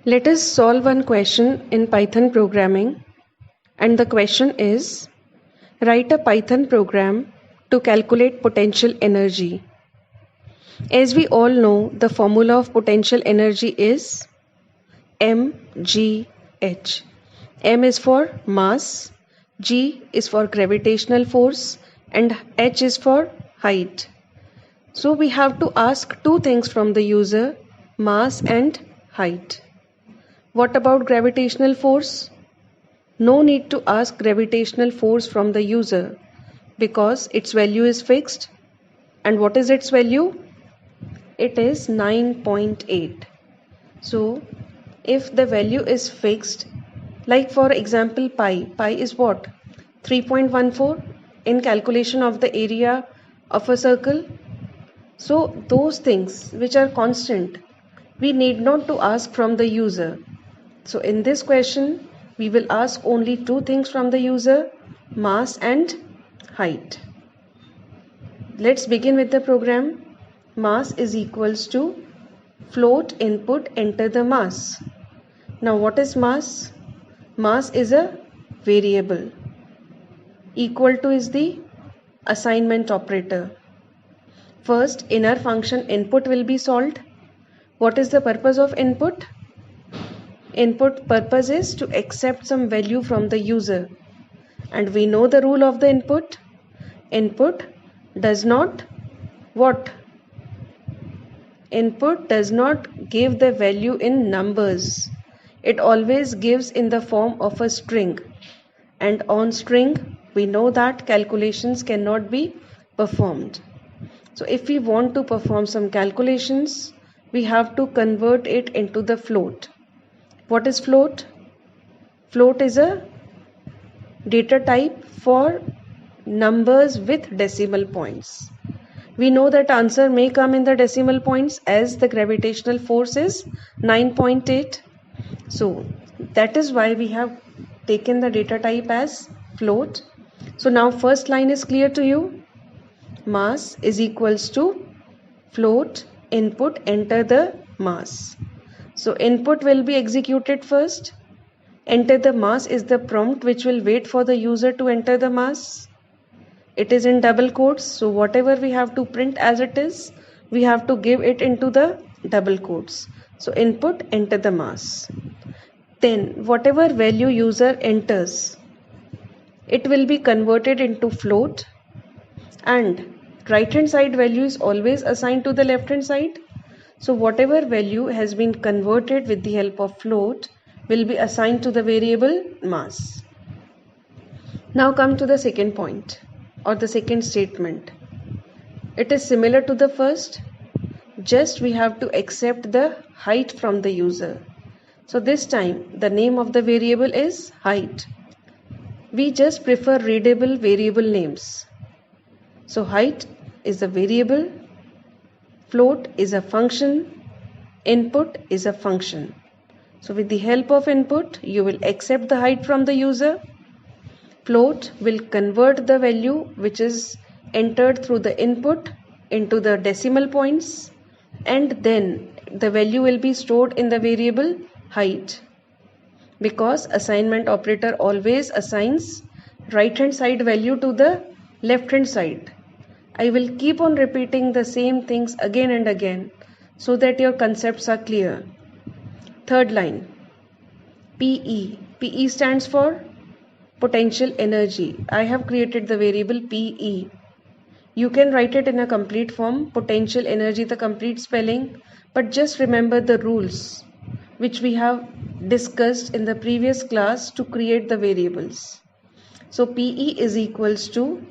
Let us solve one question in Python programming, and the question is, write a Python program to calculate potential energy. As we all know, the formula of potential energy is mgh. M is for mass, G is for gravitational force, and H is for height. So we have to ask two things from the user, mass and height. What about gravitational force? No need to ask gravitational force from the user because its value is fixed. And what is its value? It is 9.8. So if the value is fixed, like for example pi is what? 3.14 in calculation of the area of a circle. So those things which are constant, we need not to ask from the user. So in this question, we will ask only two things from the user, mass and height. Let's begin with the program. Mass is equals to float input enter the mass. Now what is mass? Mass is a variable. Equal to is the assignment operator. First, inner function input will be solved. What is the purpose of input? Input purpose is to accept some value from the user. And we know the rule of the input. Input does not what? Input does not give the value in numbers. It always gives in the form of a string. And on string, we know that calculations cannot be performed. So if we want to perform some calculations, we have to convert it into the float. What is float? Float is a data type for numbers with decimal points. We know that answer may come in the decimal points as the gravitational force is 9.8. So that is why we have taken the data type as float. So now first line is clear to you. Mass is equals to float input enter the mass. So input will be executed first. Enter the mass is the prompt which will wait for the user to enter the mass. It is in double quotes. So whatever we have to print as it is, we have to give it into the double quotes. So input enter the mass. Then whatever value user enters, it will be converted into float, and right hand side value is always assigned to the left hand side. So whatever value has been converted with the help of float will be assigned to the variable mass. Now come to the second point or the second statement. It is similar to the first, just we have to accept the height from the user. So this time the name of the variable is height. We just prefer readable variable names. So height is a variable, float is a function, input is a function. So with the help of input, you will accept the height from the user. Float will convert the value which is entered through the input into the decimal points, and then the value will be stored in the variable height. Because assignment operator always assigns right hand side value to the left hand side. I will keep on repeating the same things again and again so that your concepts are clear. Third line, PE. PE stands for potential energy. I have created the variable PE. You can write it in a complete form, potential energy, the complete spelling, but just remember the rules which we have discussed in the previous class to create the variables. So PE is equals to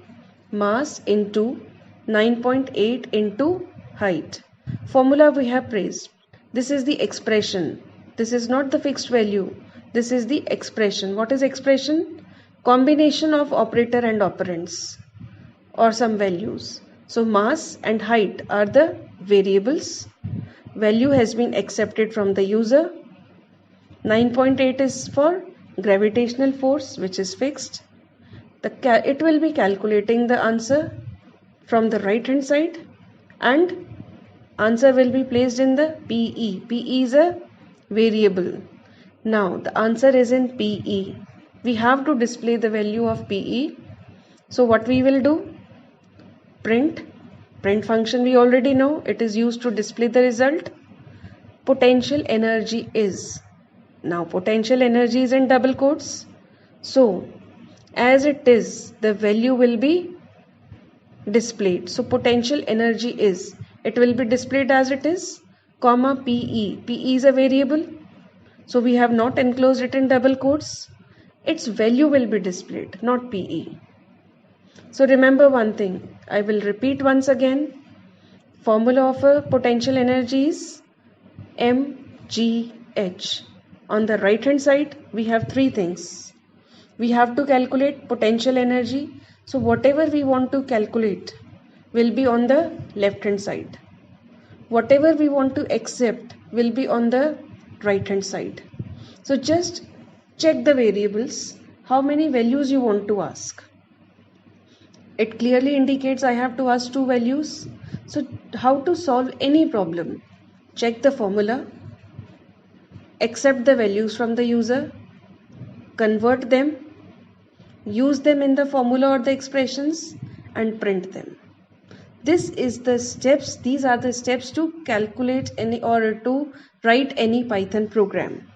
mass into 9.8 into height. Formula we have praised. This is the expression. This is not the fixed value. This is the expression. What is expression? Combination of operator and operands or some values. So mass and height are the variables. Value has been accepted from the user. 9.8 is for gravitational force which is fixed. It will be calculating the answer from the right hand side, and answer will be placed in the PE. PE is a variable. Now the answer is in PE. We have to display the value of PE. So what we will do? Print. Print function we already know. It is used to display the result. Potential energy is. Now potential energy is in double quotes. So as it is, the value will be displayed. So potential energy is. It will be displayed as it is, comma PE. PE is a variable. So we have not enclosed it in double quotes. Its value will be displayed, not PE. So remember one thing. I will repeat once again. Formula of a potential energy is mgh. On the right hand side, we have three things. We have to calculate potential energy. So whatever we want to calculate will be on the left hand side. Whatever we want to accept will be on the right hand side. So just check the variables, how many values you want to ask. It clearly indicates I have to ask two values. So how to solve any problem? Check the formula, accept the values from the user, convert them, use them in the formula or the expressions, and print them. These are the steps to calculate any or to write any Python program.